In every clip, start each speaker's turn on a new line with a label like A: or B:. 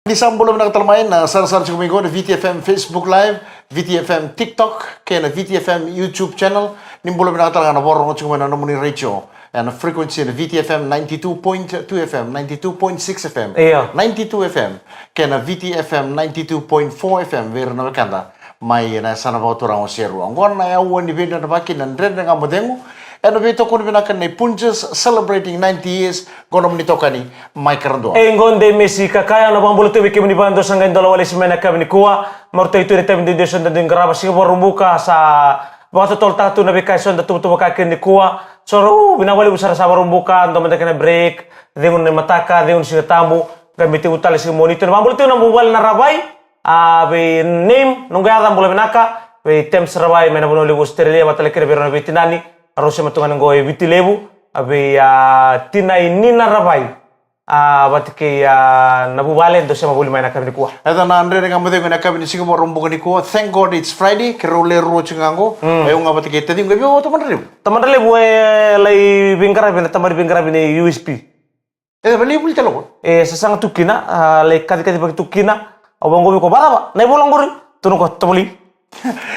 A: Disambolo na katalmain na sar-sar kumingo na VTFM Facebook Live, VTFM TikTok, kaya na VTFM YouTube channel. Nimbulo na katalanga na borong at kumana na muni radio. And frequency na VTFM 92.2 FM, 92.6 FM,
B: Iya.
A: 92 FM, kaya na VTFM 92.4 FM, vera na kanda. May na sana ba turang osero. Ang gwan na yawan ni Beda na bakin ng dred na modengo. And bito ko binakan ni Punjas celebrating 90 years gono nito kani Mike Rando.
B: Ngonde Messi kakaya na pambulo tu wiki munibando sa ngayon dalawa lesi mena kami ni kuwa morto itu rete mindi deson dan graba sing rumbuka sa waktu tol tatu na bikason da tutu kakin ni kuwa soro binawali usara sa rumbuka ndo menda kana break dengun ne mataka dengun sing tamu gamiti utale sing monitor pambulo tu na mobile na rabai be name nungga adam bula benaka be tem serabai mena bono libu Australia batale kere berona betinani arusha matungan ngoy vitilebu abe tinai nina rabai batike nabubale ndo sema buli maina karni kuwa
A: Ito na andre nga mo dingo na kami ni singo rombo ni ko. Thank God it's Friday. Kerole ro chingango. Ayo nga batike tadi ngabi mo to manrib.
B: tamandale bu lay bingara bina tamari bingara bina USP
A: Bali buli talo.
B: sasang tukina lay kadi bagi tukina abang gobi ko baba nay bolong gori tunu ko tamuli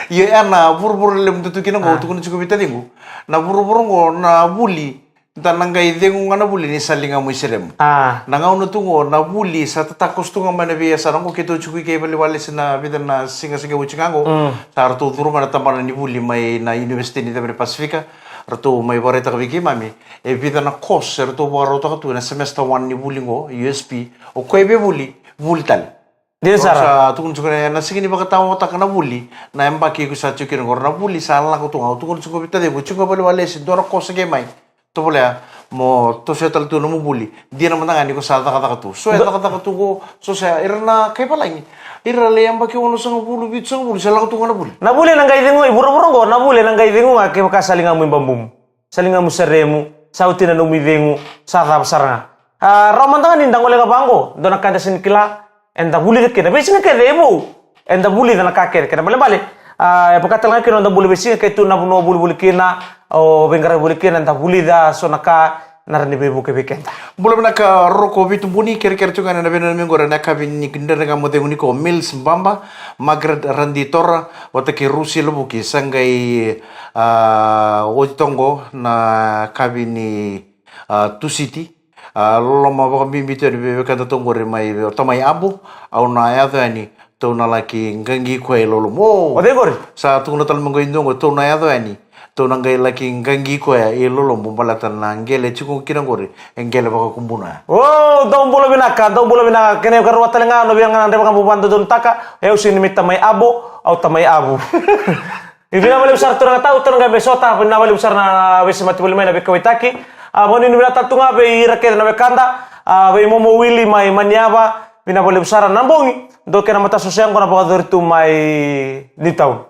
A: Ye na burbur lem tutu kina ngo tukun chuko bita dingo. Na burbur ngo na buli. Tanangay dingo nga na buli ni salinga mo iserem. Nanga uno tungo na buli sa tatakos tunga mana biya sa rango kito chuko kay bali wali na bidan na singa uchingango. Sa arto duro mana tamana ni buli may na University ni Tabre Pacifica. Arto may bareta ka bigi mami. E bidan na course arto baro ta ka na semester 1 ni buli ngo USP. O koy be buli tal.
B: dia sara
A: Sa tukun chuko na sige ni baka tawo ta kana buli na embaki ko sa chuko ngor na buli sa la ko tunga tukun chuko bita de chuko bali wali si dora ko sa gemay. To boleh mo to saya tal tu no buli dia na mananga ni ko sa kata tu so eta kata tu ko so saya irna kay palagi irale yang baki wono sang bulu bit sang bulu sala ko tu na buli
B: nabule nang gay dingo iburo go nabule nang gay dingo ke makasalinga mo imbambum salinga mo seremu sauti na numi dingo sa saranga romantangan indang ole kabango dona kada sinikila enda buli ke na besinga ke demo enda buli na kakere ke na bale pagkatal nga kino enda buli besinga ke tu na buno buli kina o bengara buli kina enda buli da sonaka narani bebu ke bekenta
A: bulu na ka roko bitu buni kere tu kana na bena mi ngora na ka bin ni kinder nga mo de uniko Mills Mbamba Margaret Randitora wata ki Rusi lubuki sangai otongo na kabini Tusiti loma baka bimbito ni bebe kanta tongore mai tamai abu au na ya ani to na laki ngangi kwai lolo mo
B: o de gori
A: sa tu na tal mango indongo to na ya ani to na ngai laki ngangi kwai e lolo mo balatan na ngele chiku kinangore ngele baka kumbuna
B: oh dong bolo binaka kene karwa talenga no biang ngande baka bubando don taka eu sini mita mai abo au tamai abu ibina bale usar tu na tau tu nga besota bina bale usar na besi mati bole mai na bekawitaki Moni nubila tatunga be irake na bekanda be momo wili mai maniaba bina boleh besar nambongi do kena mata sosiang kona baka tu mai ditau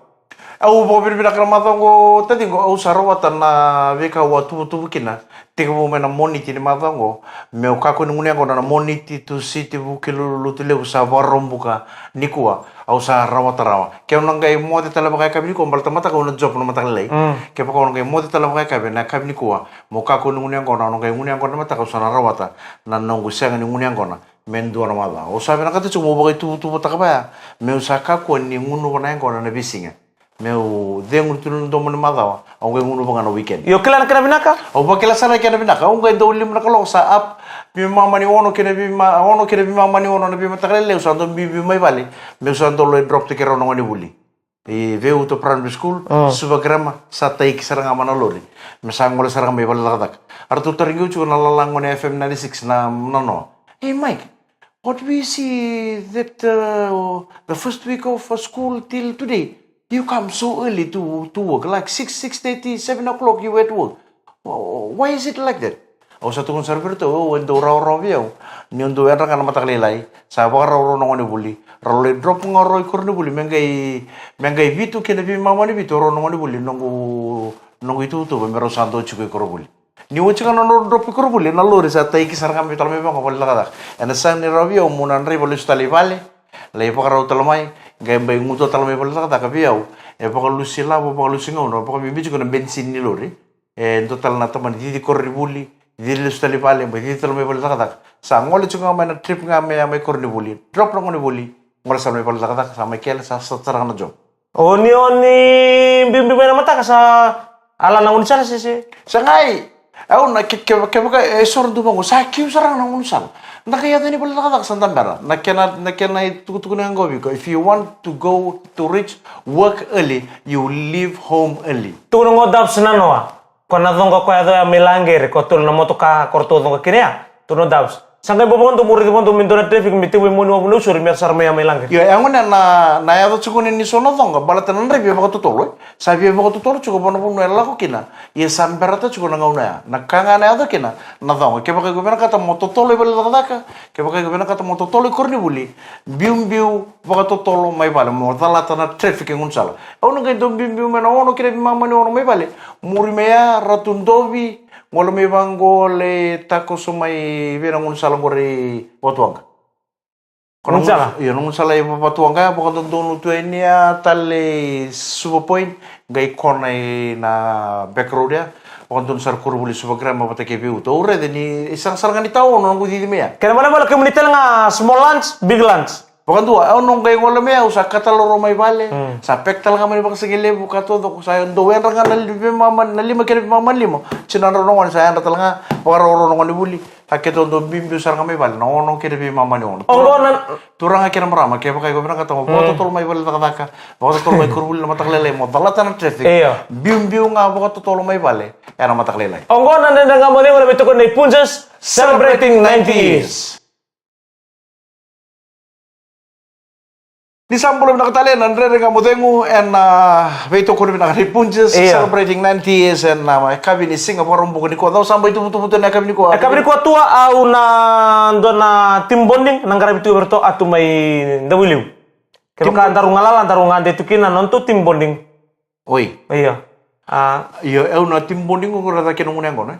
A: au bo birbira kramata ngo tadi ngo au sarawata na beka watu tu bukina tiga bo mena moniti ni mata ngo meu kako ni ngunia ngo na moniti tu siti bukilu lutile usa barombuka nikua au sa rawata rawa ke unang gai mo de tala baka kabini ko balta mata ko na job no mata lei ke pa ko unang gai mo de tala baka kabini na kabini ko mo kako ni ngunia ngo na unang gai ngunia ngo na mata ko sa rawata na nongu senga ni ngunia ngo na mendua na mata o sa bena kata chumo baka tu mata ka ba meu sa kako ni ngunu na ngo na bisinga meu dengur turun do mana madawa au ngai ngunu banga no weekend
B: yo kela kena binaka
A: au bakela sana kena binaka au ngai do lim na kalo sa up bi mama ni ono kena bi mama ni ono na bi matakale le usando bi mai vale me usando lo drop te kero no ngani buli e veu to primary school subagrama sa tai ki saranga mana lori me sang mole saranga me vale ladak artu taringu chu na lalang ngone FM 96 na no hey Mike what we see that the first week of school till today you come so early to work, like 6:30, 7 o'clock you at work. Why is it like that? O sa tukun server to, wendo raw yaw. Ni undo era kana mataklilay. Sa baka raw no ni buli. Raw drop nga raw ikor ni buli. Mengay vitu kina bi mama ni vitu raw no ni buli. Nongo itu to, mero santo chuko ikor buli. Ni uchi kana no drop ikor buli. Nalori sa tay kisar kami talme bang kapal lakadak. And sa ni raw yaw munan ray bali stali vale. Lay pa raw talmay. Gaya bay nguto talmay bali lakadak kabiyaw. E paka lusila po paka lusingaw no paka bibi ko na bensin ni lori. En total na taman di korri buli. Di lu stali vale. Di talmay bali lakadak. sa ngole chunga mai na trip nga mai korni buli drop ngoni buli ngole sa mai pala kata sa mai kel sa sarang na job
B: Oni bim na mata ka sa ala na unsal sisi.
A: sa ngai au na ke sor du bango sa kiu sarang na unsal na kaya tani pala kata sa tambara na kena tuku na ngobi ko if you want to go to reach work early you leave home early
B: Tu ngodap senanoa. Kona donga ko ado ya milangir ko tul na moto ka korto donga kinia. Tu nodap. Sangkai bobon tu murid bobon tu mindona traffic mitiwi muni wabunu suri miar sarme ya milangir.
A: yo yang na ya do chuko ni sono donga balatan na rebi ba to tolo sabi ba to tolo chuko bono bono la ko kina ye samberata chuko na ngauna na kanga na do kina na donga ke ba ko bena kata moto tolo bala daka ke ba ko bena kata moto tolo korni buli biu ba to tolo mai bala mo dalata na traffic ngun sala ono ke do biu mena ono kire mama ni ono mai bale muri meya ratundobi ngolo me bangole tako sumai bena ngun sala ngori watuanga
B: Unsala?
A: Iya, nung sala iba patuang kaya baka doon tu niya tali subo point gay kornay na back road ya baka doon sar kurbuli subo gram mapatay kay biu to ure ni isang sarang ni tao nung gudi di ya
B: Kena mana komunitas nga small lunch, big lunch.
A: baka dua nung gay wala meya usa kataloro may bale sa pektal nga man baka sige lebu ka to ko sa dowen nga nalima kaya maman limo sinanro nung sa yan ratal nga baka roro nung ni buli haketo do bimbi sarang may bale nung kaya maman ni ono turang akhirnya merama kaya pakai gue bilang kata mau foto tol mai balik taka bawa tol mai kurbul na matak lele mo dalatan traffic
B: Iya.
A: biu nga bawa tol mai bale era matak lele
B: Onggo nanda nga mo wala bito ko na Punjas celebrating 90s.
A: Di sambulan na katali nandre nga mo dengu and beito ko na punches
B: Iya.
A: celebrating 90s and kabini Singapore bukan ko daw sampai tutu na kabini ko
B: Kabiri ko tua au na ndo na tim bonding nang garabi tu berto atu mai ndawiliw. Kaya ka antaru ngalala antaru ngande tu kina nonto tim bonding.
A: oi
B: Iya.
A: iya na tim bonding ko rata kinong nang kono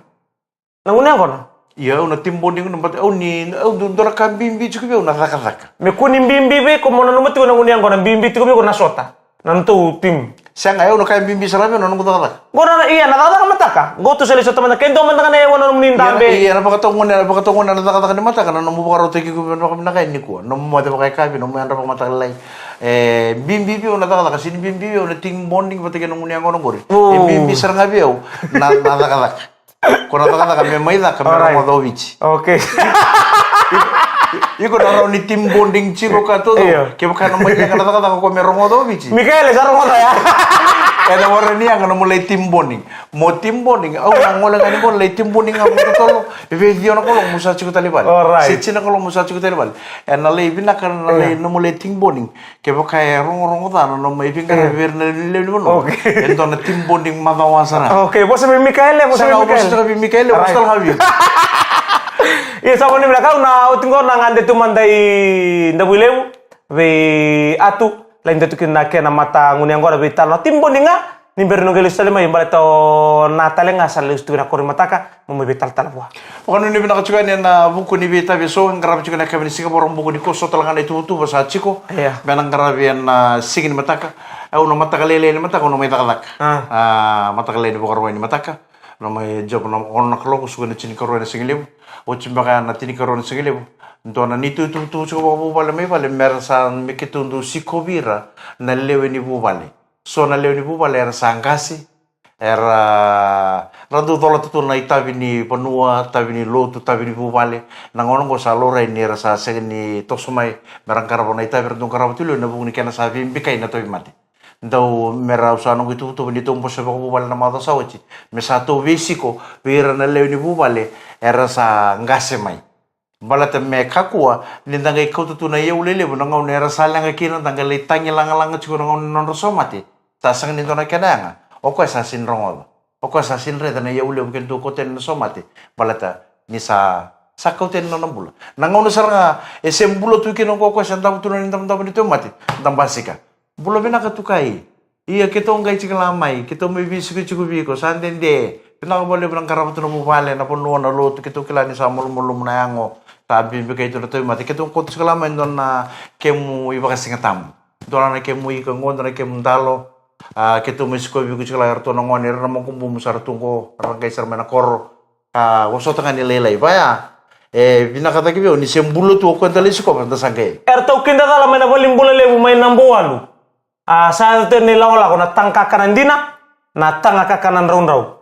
B: Nangunya kono.
A: iya na tim bonding numpat ni dora kambimbi cukup na taka
B: Me kuning bimbi be ko mona numati ko nangunya kono bimbi tu ko na sota. Nanto tim.
A: siya nga na kambimbi sarami na nung taka
B: Gona iya natata ka mataka. Go to sila sa tamana kendo man nga na wala nung tambe.
A: Iya, napakatungon na nakakata ni mata kana nung bukaro tiki ko na kami nakain ni ko. Nung mo mata kay kabi, nung mo anda pa mata kalay. Bimbi na nakakata kasi bimbi na ting bonding pati kanong unya ngono gori. Bimbi sarang gabi na nakakata. Kono nakakata kami may da kami Romodovic.
B: Okay.
A: Iko na ni team bonding chiko ka todo. Kaya kana mo kaya nakakata ko kami Romodovic.
B: Mikael, sarong ko ya.
A: Ada orang ni yang mulai tim bonding, mau tim bonding, nang ngolang ani mulai tim bonding ang tolo. Video na kolong musa chiku talibal. Si China kolong musa chiku talibal. En nalay binakan nalay no mulai tim bonding. Kaya kaya rong tan no may pingar ver na lele no. Ento na tim bonding madawasana.
B: Okay, bos sabi Mikael, bos sabi Mikael.
A: Bos sabi Mikael, bos tal habi.
B: Iya, sama ni belakang na utinggo na ngande tu mandai ndabulew ve atu lain datu kina kena mata ngunyang gora be talo tim bondinga ni berno gelis tale mai bale to na tale nga sale stu na kori mataka mo be tal talwa.
A: Pokoknya ni pinakachukan yan na buku ni beta beso ang garap chukan na kami ni Singapore ang buku ni koso talaga na itutu basa chiko. Benang garap yan na singin mataka. No matakalele ni mataka no may takalak. Matakalele ni bukarwa ni mataka. No may job no on naklong sugan na chinikarwa na singiliw. O chimbaka na tinikarwa na singiliw. Ito na nito itutu chiko bubale may bale merasan mikitundu sikobira na lewe ni bubale. So na lewe ni bubale era sangkasi. Era radu tola tutu na itabi ni panua, tabi ni lotu, tabi ni bubale. Nangonong ko sa lora ni era sa ni tosumay merang karabo na itabi radu karabo tulo na bungi kana sa bikay na toy mati. Daw mera usanong itu tu ni tumpo sa bubale na mata sa wachi. Mesato visiko vira na lewe ni bubale era sa ngasemay. Balata me kakua nindang kay kaututu na iya ulele bu nangaw nera salang kina tanggal litang lang chiko nangaw non rosomati tasang nito na kananga oko sa sinrongol oko sa sinre na iya ulele bukan tu koten na somati balata ni sa kauten no nambula nangaw na saranga esembulo tu kino ko sa ndam tu nindam nito mati ndam basika bulo bina katukai iya kita ngai chikalamai kita may bisu biko sandende pinakaboleh bilang karapat na bubale na punuan na luto kita kilani sa mulmulum na yango tabi bigay ito na ito mati kita kotos kalaman doon na kemu iba kasi nga tamu doon na kemu ikangon doon na kemu dalo kita mo isko bigo chikala arto na ngon ira mo kumbu musar tungko rangkay sarma na koro wasot nga nilelay baya Binakata kibyo ni sembulo tu ko tali ko panta sangke.
B: Tau kinda dala main bolim bola lebu main namboalu. Sa te ni laola ko na tangka kanan dina na tangka kanan raun.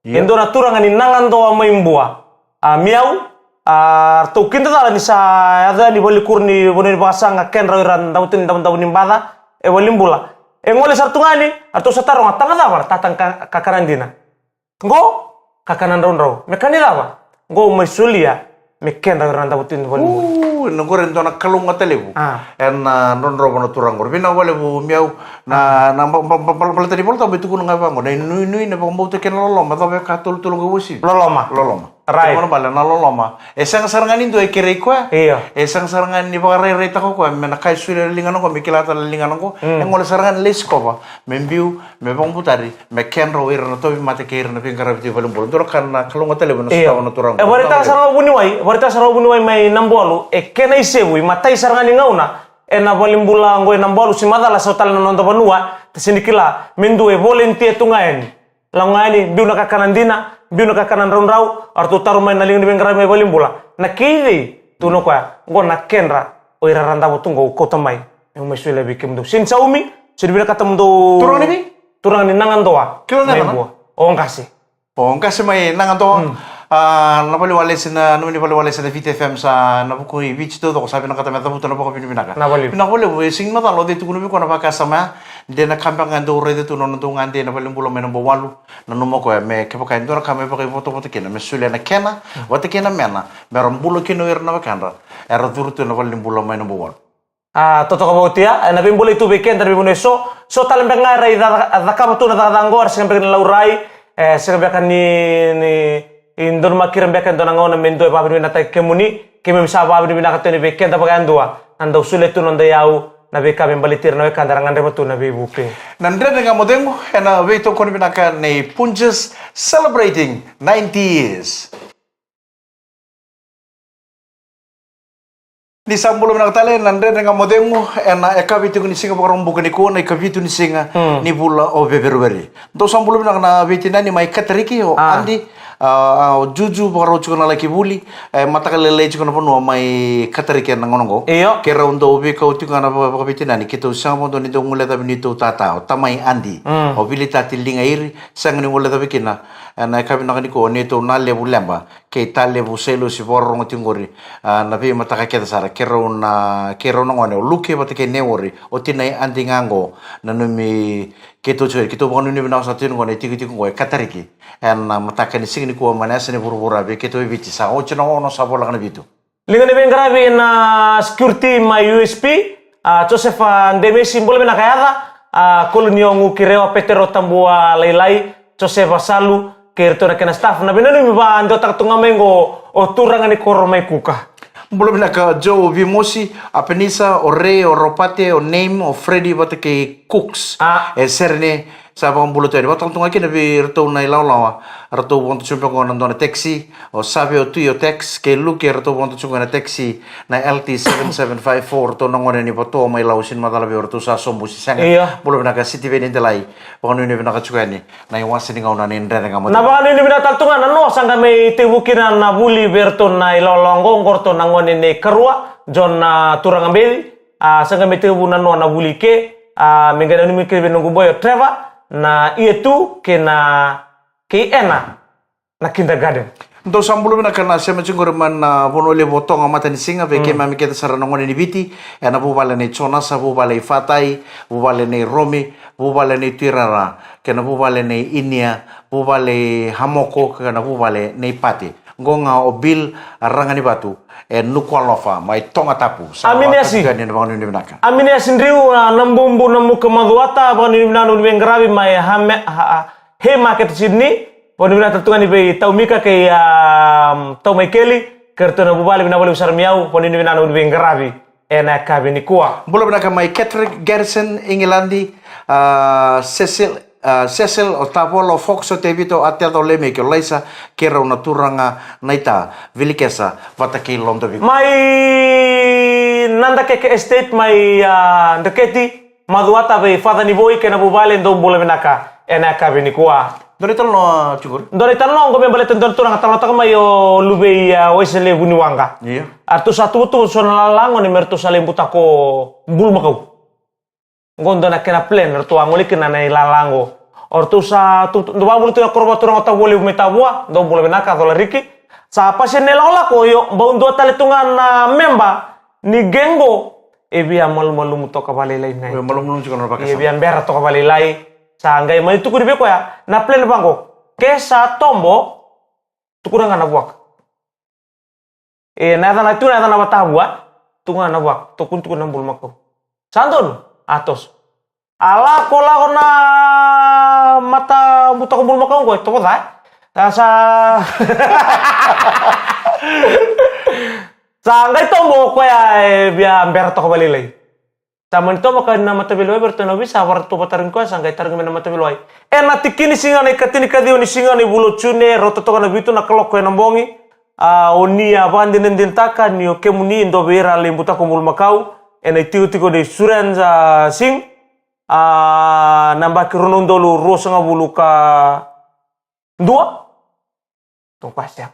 B: Endo na turang ni nangan do main bua. Miau tau kinda dala ni sa ada ni boli kurni boni basa ngaken ran dautin daun nimbada bolim bola. Ngole sartungani atau satarong tangga dawar tatang kanan dina. Ngo kakanan raun. Mekani dawa. Ngo mesulia meken ran dautin bolim bola.
A: Nagore ndo na kalung atelebu. En non robo na turang gor. Bina wale bu miau na palata di bolta betu kuno ngapa ngo. Na nui na pambo te ken loloma ta be katul tulung go wisi.
B: Loloma.
A: Right. Mana bala na loloma. Esang sarangan indo e kere kwa.
B: Iya.
A: Esang sarangan ni bakare reta ko kwa mena kai sule lingano ko mikilata lingano ko. Ngole sarangan les ko ba. Membiu me pambo tari me ken ro ir na to mate keir na pingara biti balum bol. Dor kan na kalung atelebu na sta na turang.
B: Barita sarang buni wai mai namboalu kena isebu matai sarangan ngauna ena balimbula ngoi nambalu si madala sotal na nonto banua tesinikila mindu volunteer tungaen langani biu na kakanan dina biu na kakanan raun artu taru main naling di bengkara mai balimbula na kidi tuno kwa ngo na kenra oira randa botungo kota mai yang mai suele bikim do sin saumi siribina kata mundo turang ni nangan doa
A: kilo na
B: ongkasi
A: mai nangan doa na pali wale sina no ni pali wale sina VTFM sa na buku bici to ko sabi na kata meta buto na bako pinaka na pali we sing mata lo de tu kuno ko na baka sama de na kampang ando re de tu no tu ngande na pali bulo mena bawalu na no mo ko me ke paka ndora kame paka foto kena me sule na kena wate kena mena meron bulo kino ir na bakandra era durtu na pali bulo mena bawalu
B: toto kabotia na bimbolo itu weekend dari buno so talembang ngai da kamatu na dangor sing pegin laurai sing bekan ni indon makiram bekan dona ngona mendo babri na tay kemuni kemi sa babri na katoni beken ta bagan dua anda usule tu nonda yau na beka bembalitir na bekan darangan remotu na be buke
A: nandre nga modengo ena veito kon binaka nei Punches celebrating 90 years Ni sambulo na katale nandre nga modengo ena ekabitu ni singa parang bukan ko na ekabitu ni singa ni bula o February do sambulo na vitina ni mai katriki o andi juju baro chukona laki buli mataka lele chukona pono mai katarike na ngonongo kera undo obi ka utikana pabitina ni kita usang mondo ni dong mulai tabi ni tu tata tamai andi obili tati linga iri sang ni mulai tabi kina na kabi nakani ko ni tu na lebu lemba ke ta lebu selo si borong tingori na bi mataka kita sara kera una ngone luke batake neori otinai andi ngango na numi keto choy kito bonu ni bina sa tin ngone tiki ngoi katariki en mataka ni signi ko manasa ni burbura be keto biti sa o chino ono sabola kana bitu
B: linga ni bengravi na security ma USP Joseph ndeme simbol bena kayada kolonio ngu kirewa petero tambua lailai Joseph salu kerto na kena staff na bena ni ba ando tak tunga mengo o turanga ni koromai kuka
A: belum nak Joe Vimosi apenisa o Ray o Ropate o Name o Freddy batake Cooks serne sa pang bulu tadi batang tunga kina bi reto na ilaw reto bonto chumpa ko nandon na taxi o sabi o tuyo tax ke luke reto bonto chumpa na taxi na LT 7754 to nangone ni bato may lausin madala bi reto sa sombu si sanga belum nak city venin delay pang ni nak chukani na iwasin ngaw na nindra nga mo
B: na ba ni binatal tunga na no sanga may tibukinan na buli berto na ilolongo ngorto nangone ni karua John turang ambeli sanga may tibunan no na buli ke mengana ni mikir benunggu boyo Trevor na itu kena ena na kindergarten.
A: Ndo sambulo na kana sema chingor man na bonole botong amata ni singa ve kema mi keta sarana ngone ni biti ena bu bale ni chona sa bu bale fatai bu bale ni romi bu bale ni tirara kena bu bale ni inia bu bale hamoko kena bu bale ni pati ngonga obil rangani batu nukwalofa mai tonga tapu
B: aminasi aminasi riu nambumbu namu kemaduata bani nanu bengrabi mai he market Sydney bani nanu tungani be taumika ke tau mai keli kerto na bubali bina bali usar miau bani nanu bengrabi ena kabini kuwa
A: bolo bina mai Catherine Garrison Engilandi Cecil o tapolo Fox o tevito atel to leme ke laisa kera una turanga naita vilikesa vataki londo vi
B: mai nanda ke estate mai ndeketi maduata be fada ni boy ke na bubale ndo bole benaka ena kabini kuwa
A: Dari talno cukur.
B: Dari tanong ko bembele tentu turang tanong tak mayo lube ya wesele buni wanga.
A: Iya.
B: Artu satu tu sona lango ni mertu salim butako bul makau. Gondo na kena plan artu angoli kena na lalango. Ortu sa tu dua bulu tu korba turang ta boleh metabua, do boleh benaka to riki. Sa pa senela ola ko yo bau do tale tungan na memba ni gengo ebi amal malu mutoka bale lai nai.
A: Malum cukur na pakai.
B: Ebi ambera to bale lai. Sanggai mai tu kuribe ko ya na plan bango. Kesa tombo tukura ngana buak. Na na batabua tunga na buak tukun na bul mako. Santun atos. Ala kola na mata buta bul mako ko to ba? Sa Sanggai tombo ko ya biya ambera to balilay. Taman to maka na matabiloy bertano bisa war to patarin ko sanggai tarang na matabiloy. Na tikini singa ni katini kadio ni singa ni bulo chune roto to kana bitu na klok ko nambongi. Oni abandi nendintaka ni okemuni ndo bera limbuta ko mul makau. Na tiu tiko de suranza sing. Namba kirunondolu rosa nga bulu ka dua. Tong pasya.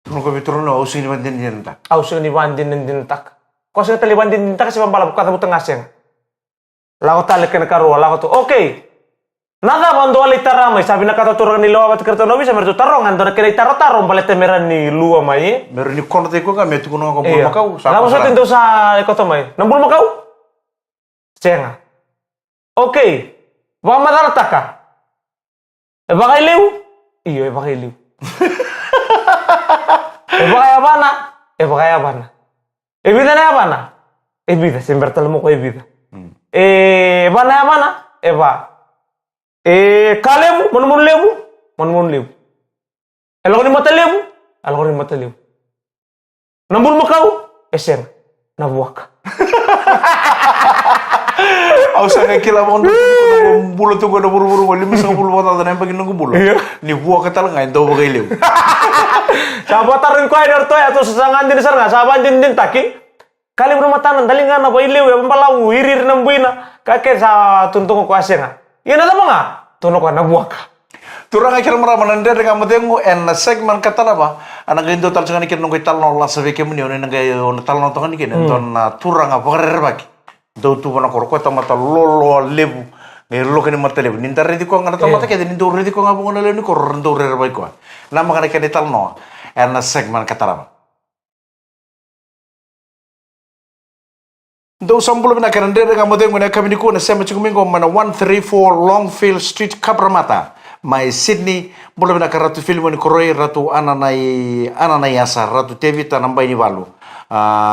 A: Turun ko biturun no usin ni bandin yan ta.
B: Ausing ni bandin nendintaka. Kasi taliban din tak kasi pambalap kata mo tangaseng. Lago tali ka nakaruha, lago to. Okay. Nada bando ali taramay, sabi na kataturang ni Loa at Kertonobi sa merto tarong, ando na kinay taro-tarong balit meran ni Lua may.
A: Meron ni konti ko ka, meto ko nung bul makau.
B: Lago sa tindo sa ikoto may. Nang bul makau? Senga. Okay. Baka madarata ka. Baka iliw? Iyo, baka iliw. Baka yabana? Baka yabana. Ebida na yabana? Ebida, sempre talamo ko ebida. Eba na yabana? Eba. Kalemu, mun lebu? Mun lebu. Elok ni mata lebu? Elok ni mata lebu. Nambul makau? Eseng. Nabuak.
A: Aku sangat kila mo bulu tu ko na buru-buru wali misang bulu mo ta na pagin ng bulu. Ni buak ka talaga endo bagay lew.
B: Sabatarin ko ay dorto ya to sasangan din sar nga saban din taki. Kali bermatanan dalingan na bailew ya pampalau irir nang buina kake sa tuntung ko asenga. Ina ta mga tuno ko na buak.
A: Turang akhir maraman nande dengan modengo en segmen kata apa? Anak indo tal sangan ikin nungkay tal no la sabi kemuni on nangay on tal no tongan ikin ton turang apa baki. Do tu mana korko ta mata lolo lebu. Ngai lo kani mata lebu. Nintar redi ko ngana ta mata ke ni do redi ko ngabu ngana lebu ni ko ndo re baki ko. Nama kana ke tal no en segmen kata apa? Do sambul bina kan nande dengan modengo na kami ni ko na sema chikumingo mana 134 Longfield Street Kabramata. Mai Sydney boleh nak ratu film ni koroi ratu ananai asa ratu tevita nambai ni walu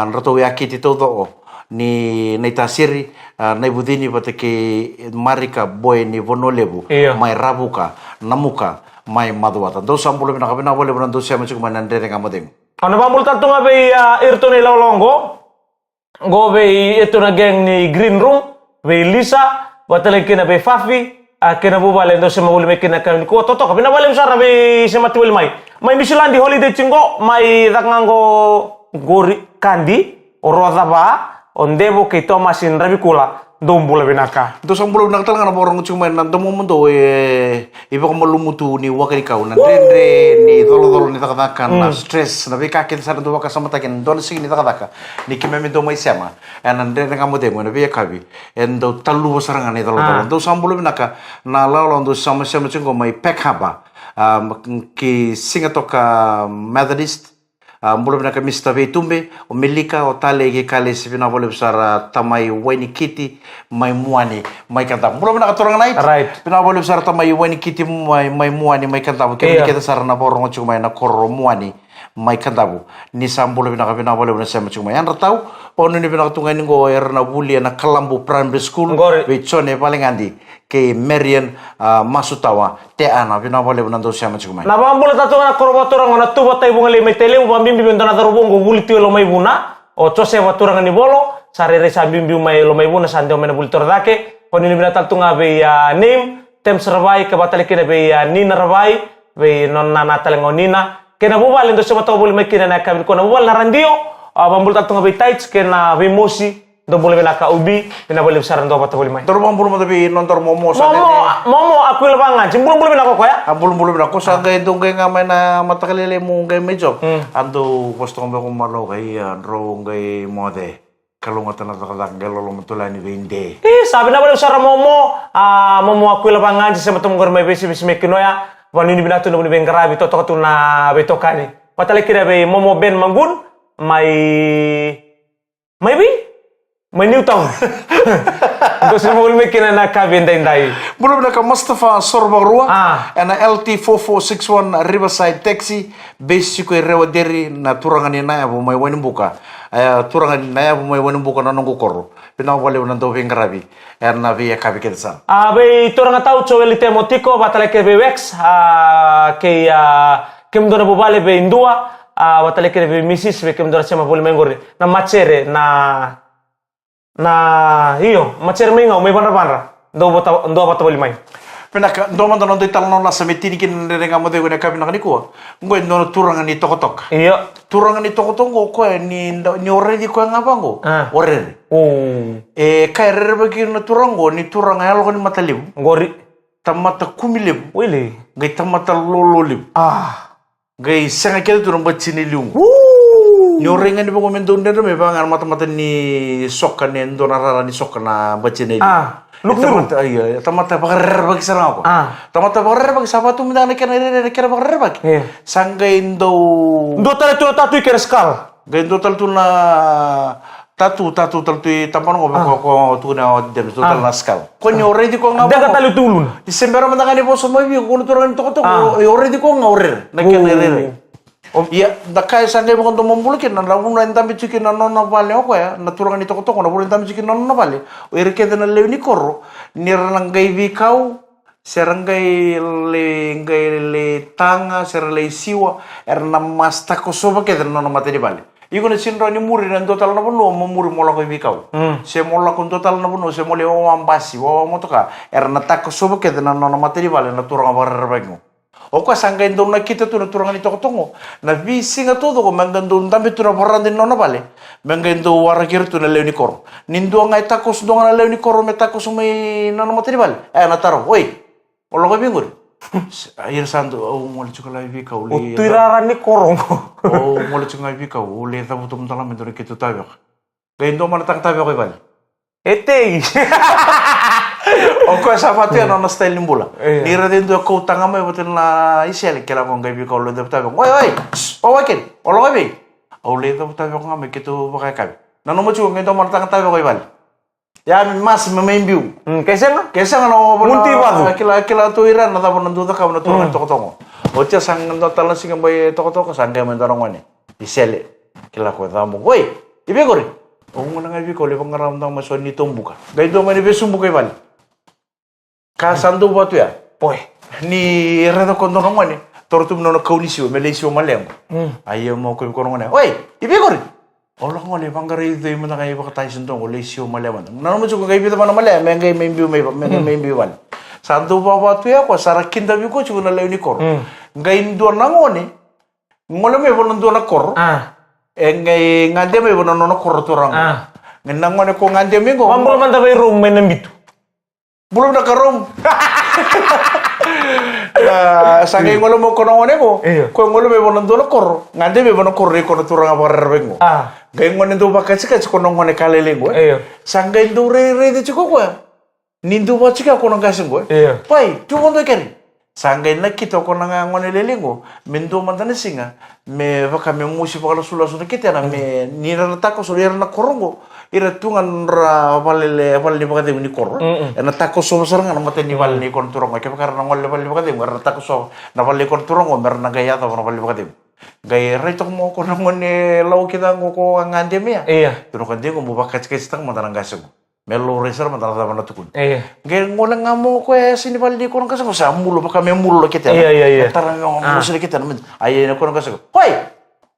A: ratu yakiti todo ni tasiri nai budini pateke marika boy ni vonolebu mai rabuka namuka mai maduata do sam boleh nak kabina boleh do siapa cuma nandere ngamodeng
B: ana bamul tantu ngabe irto ni lawlongo go be itu na geng ni green room be Lisa batale kina be Fafi kena bubale ndo sema uli mekina kan ko toto kabina bale msara be sema tuwel mai misilandi holiday chingo mai dakango gori kandi oroda ba ondebo ke tomasin rabikula dombula benaka
A: do sambulu nak tal ngana borong cuma nan do momento iba ko malumutu ni wakari kau nan rendre ni dolo ni takadakan na stress na bika kin sa do waka sama takin don sing ni takadaka ni kimeme do mai sema nan rendre ngamo de mo na be kabi endo talu saranga ni dolo do sambulu benaka na lalo do sama sama chingo mai pekhaba ki singa toka Methodist boleh nak mista vetumbe o melika o tale ge kale sipina boleh besar tamai wani kiti mai muani mai kanta boleh nak aturang nait pina boleh besar tamai wani kiti mai muani mai kanta ke kita sarana borong cuma mai na korro muani mai kanta bu ni sam boleh pina boleh sama cuma yang ratau onu ni pina tungai ni go erna buli na Kalambu Primary School be chone paling andi ke Marian Masutawa te ana pina boleh do sama cuma
B: na bambul tatu na korbo turang na tuba tay bungali mai tele bimbi bintana tarubongo buliti lo mai buna o chose waturang ni bolo sare resa bimbi mai lo mai buna sande mena bulitor dake poni ni binatal tunga be ya nim tem serbai ke batale kene be ya nina rabai be nonna natal ngonina kena bubal ndo sema to bul mai kina na kabin ko na bubal na randio bambul tal tunga be taits kena be mosi do boleh naka ubi, pina boleh besaran do apa boleh main.
A: Tor bang belum tapi nonton momo
B: Momo aku lebangan, belum boleh naka ko ya.
A: Belum aku sangga itu kayak ngamen na mata kalile mo kayak mejob. Ando posto ngombe ko malo kayak ro kayak mode. Kalau ngata na takadang galo lo matulani bende.
B: Sabi na boleh besaran momo, momo aku lebangan sama temu gormai besi mekino ya. Wanu ni binatu no ben garabi to to na beto kani. Patale kira be momo ben mangun maybe may new town. Terus mo ulme kina na kabin dai.
A: Belum nak Mustafa Sorbarua, na LT 4461 Riverside Taxi, basic ko rewa deri na turangan ni na abo may wani buka. Turangan ni na abo may wani buka na nongo koro. Pinawale unan do vengarabi. Na via kabi kedsa.
B: Be turangan tau choweli temotiko batale ke be wex ke kem dona bubale be indua. Watale kere be misis be kem dora chama bol mengore na macere na iyo macere menga me banra do bata boli mai
A: Penaka do man do tal non la sametini kin renga mode ko kabi nakani ko ngoy no turangan ni tokotok
B: iyo
A: turangan ni tokotok ko ni ore di ko ngabango ore kaire be kin turango ni turangan alo ni matalim
B: ngori
A: tamata kumilib
B: wili
A: gai tamata lololib gai sanga kede turang bacini liung. Ni orang yang dibangun mendunda tu memang mata-mata ni sok ni ndona ni sok na bacini liung.
B: Look
A: tamata iya, tamata bakar bagi sarang aku. Tamata bakar bagi siapa tu minta nak kena bakar bagi. Sangga indo.
B: Do tale tu tatu iker skal.
A: Gai indo tal tu na tatu tal tu tampan ko tu na dem tu tal naskal. Ko ni already ko ngapa.
B: Daga tali tulun.
A: Disembera mandangani boso mo bi ko turangan tok already ko ngawrer. Nakene iya, dakai sangai bukan tu membulukin, nanda pun lain tambi cikin nona vale apa ya, naturangan itu kotor, nanda pun tambi cikin nona vale. Iri kita na lewi ni koro, niranggai vikau, seranggai le tanga, seranggai siwa, erna masta kosoba kita nona materi vale. Iku na sinro ni muri nan total na puno, muri mola ko vikau. Se mola kun total na puno, se mole o ambasi, o motoka, erna tak kosoba kita nona materi vale, naturangan barang Oka sangga indong na kita tu na turangan ito kotongo. Na visi nga todo ko manggandong tambi tu na parandin no na bale. Manggando warakir tu na lew ni koro. Nindo nga itakos do nga na lew ni koro metakos may nanamatri bale. Nataro. Oy. Olo ko bingur. Ayir santo. Mula chuka la ibika uli.
B: Tuiraran ni korong.
A: Mula chuka ibika uli. Tabu tum talam ito na kita tabak. Gaindo manatang tabak ko bale.
B: Etei.
A: Oke sama tu yang nona style nimbula. Nira din tu kau tanga mai betul na isial kela kong gabi kau lede betul. Oi, wakin, olo gabi. Au lede betul kong ngamai kitu pakai kabi. Nano mo chuo ngento martang tabi kau ibal. Ya mas memain biu.
B: Keseng
A: no.
B: Munti batu.
A: Kila tu iran nata pun nandu tak kau nandu kan toko. Ocha sang nandu talan sing bay toko sang kau mentorong wani. Isial kila kau tamu. Oi, ibe kori. Ong nang ibe kau le pangaram tang masuk ni tumbuka. Gaido mani besum buka ibal. Kasandu batu ya, boy. Ni rada kondorong wani, tortum nono kaunisiu, Malaysia malem. Ayo mau kau korong wani. Oi, ibi kori. Allah ngone panggari itu yang mana kaya pakai sentong, Malaysia malem. Nano mo cukup kaya itu mana malem, mengai membiu wan. Sandu batu ya, ko sarakin tapi ko cukup nalai ni kor. Ngai dua nangone, ngole me bonon dua nakor. Ngai ngande me bonon nono kor turang. Nangone ko ngande me ko.
B: Ambul mantap room menem gitu.
A: Belum nak karom. Saking ngolo mo kono ngone ko. Ko ngolo me bonon do kor. Ngande me bonon kor ko turang apa rerbengo. Gay ngone do bakat sika kono ngone kalele go. Sangga do re de chiko ko. Nindu ba chika kono gaseng go. Pai, tu ngondo ken. Sangga na kito kono ngone lelengo. Mendo mantane singa. Me baka me musi pakalo sula sula kita na me nira tako sula na korongo. Ira tungan ra valele pakate ni kor. Na tako so sarang na mate ni valni kon turongo. Kaya karena ngole valni pakate na tako so na valni kon turongo mer na gaya ta na valni pakate. Gaya rito mo ko ngone law kita ko ngande me ya. Turo kan dia ko bakat kay stang mata gasong. Melo reser mata na tukun. Gaya ngole ngamo ko sini valni kon kasong sa mulo baka me mulo kita. Tarang ngamo sila kita naman. Ay na kon kasong. Hoy!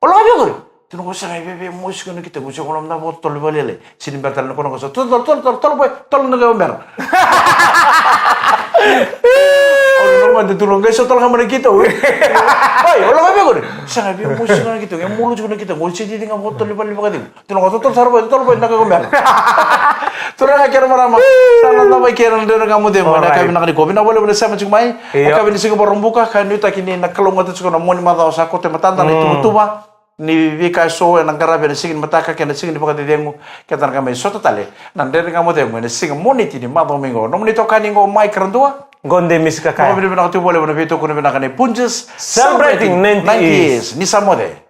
A: Wala ba ko? Tino ko sa bebe musik na kita gusto ko lang na botol balele. Sinibertal na ko ng tol boy tol na gamber. man tulong guys, so talaga man kita. Hoy, wala kami ko. Sa ngabi mo siya na kita, yung mulo siya na kita. Kung siya hindi nga mo lipa din. Tulong ko totoo sarbo nakakumya. Tulong nga kira marama. Sana na may kira na nga mo din mo na kami nakaniko. Binawala mo na sa mga may. Kami ni sige barumbuka kanuta kini nakalungat sa ko na mo ni madaw sa kote matanda na tumutuba. Ni vika so nang garabe na singin mataka kaya na singin di pagkatideng kaya na kami so totale nandere nga mo demo na singin moniti ni madaw mingo nung nito kaningo may karandua
B: Gonde miss kakaya.
A: Mga binibina ko tiwala mo na bito ko na binakani punches
B: Celebrating 90s.
A: Ni Samode.